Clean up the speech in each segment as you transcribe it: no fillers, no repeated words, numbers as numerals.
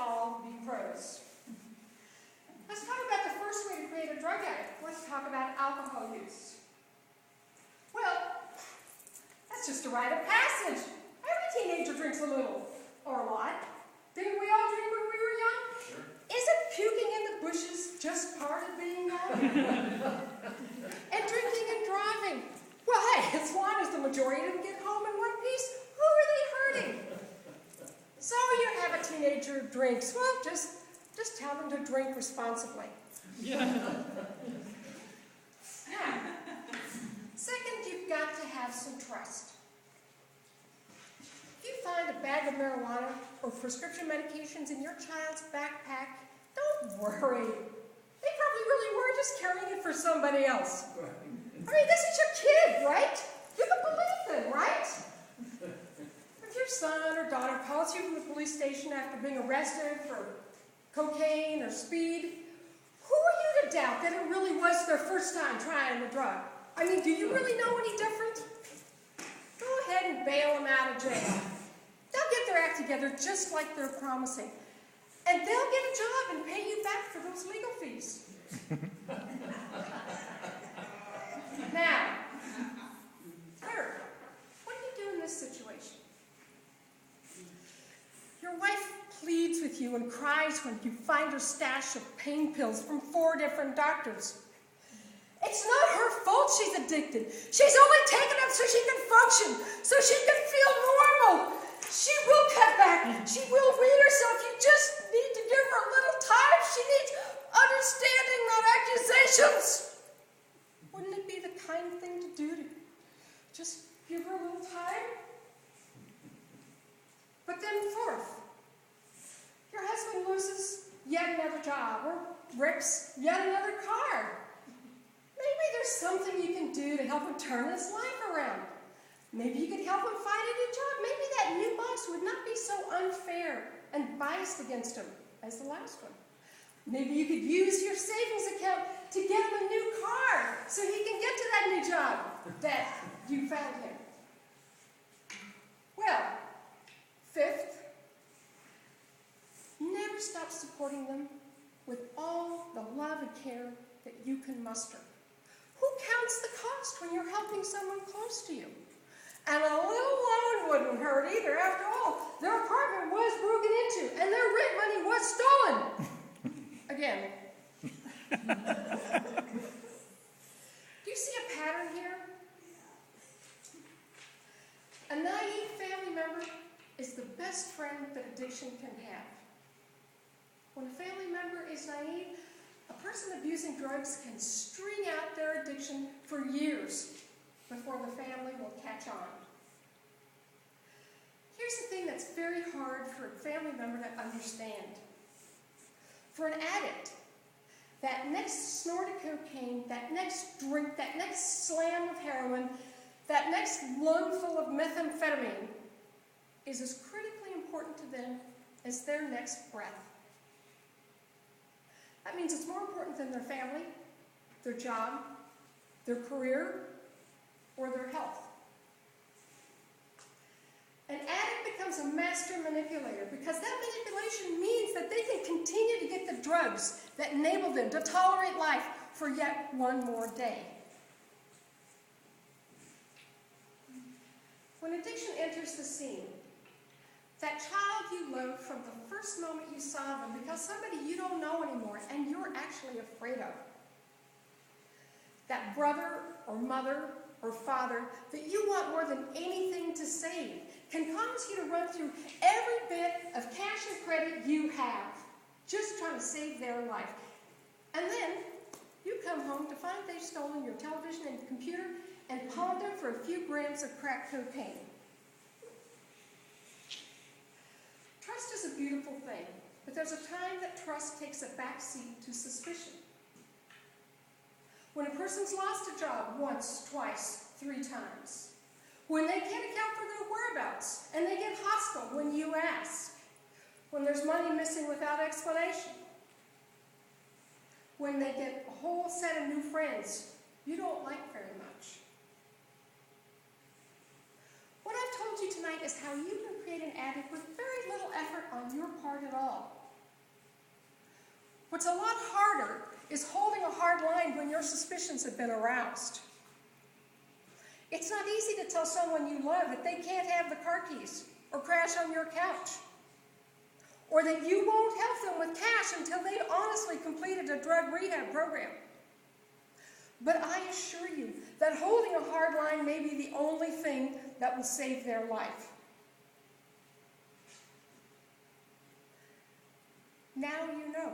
all be pros. Let's talk about the first way to create a drug addict. Let's talk about alcohol use. Well, that's just a rite of passage. Every teenager drinks a little, or a lot. Didn't we all drink when we were young? Sure. Isn't puking in the bushes just part of being young? And drinking and driving. Well, hey, as long as the majority of them get home in one piece, who are they hurting? So you have a teenager who drinks. Well, just tell them to drink responsibly. Yeah. Now, second, you've got to have some trust. If you find a bag of marijuana or prescription medications in your child's backpack, don't worry. They probably really were just carrying it for somebody else. I mean, this is your kid, right? You can believe them, right? If your son or daughter calls you from the police station after being arrested for cocaine or speed, who are you to doubt that it really was their first time trying the drug? I mean, do you really know any different? Go ahead and bail them out of jail. They'll get their act together just like they're promising. And they'll get a job and pay you back for those legal fees. Now, third, what do you do in this situation? Your wife pleads with you and cries when you find her stash of pain pills from 4 different doctors. It's not her fault she's addicted. She's only taking them so she can function, so she can feel normal. She will cut back. She will wean herself. You just need to give her a little time. She needs understanding, not accusations. Wouldn't it be the kind thing to do to just give her a little time? But then fourth, your husband loses yet another job or rips yet another car. Maybe there's something you can do to help him turn his life around. Maybe you could help him find a new job. Maybe that new boss would not be so unfair and biased against him as the last one. Maybe you could use your savings account to get him a new car so he can get to that new job that you found him. Well, fifth, never stop supporting them with all the love and care that you can muster. Who counts the cost when you're helping someone close to you? And a little loan wouldn't hurt either. After all, their apartment was broken into and their rent money was stolen. Again. Do you see a pattern here? A naive family member is the best friend that addiction can have. When a family member is naive, a person abusing drugs can string out their addiction for years before the family will catch on. Here's the thing that's very hard for a family member to understand. For an addict, that next snort of cocaine, that next drink, that next slam of heroin, that next lungful of methamphetamine is as critically important to them as their next breath. That means it's more important than their family, their job, their career, or their health. An addict becomes a master manipulator because that manipulation means that they can continue to get the drugs that enable them to tolerate life for yet one more day. When addiction enters the scene, that child you loved from the first moment you saw them becomes somebody you don't know anymore and you're actually afraid of. That brother or mother or father that you want more than anything to save can cause you to run through every bit of cash and credit you have, just trying to save their life. And then you come home to find they've stolen your television and computer and pawned them for a few grams of crack cocaine. Trust is a beautiful thing, but there's a time that trust takes a backseat to suspicion. When a person's lost a job once, twice, 3 times. When they can't account for their whereabouts and they get hostile when you ask. When there's money missing without explanation. When they get a whole set of new friends you don't like very much. What I've told you tonight is how you can create an addict with very little effort on your part at all. What's a lot harder is holding a hard line when your suspicions have been aroused. It's not easy to tell someone you love that they can't have the car keys or crash on your couch, or that you won't help them with cash until they've honestly completed a drug rehab program. But I assure you that holding a hard line may be the only thing that will save their life. Now you know.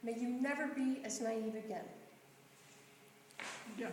May you never be as naive again. Yeah.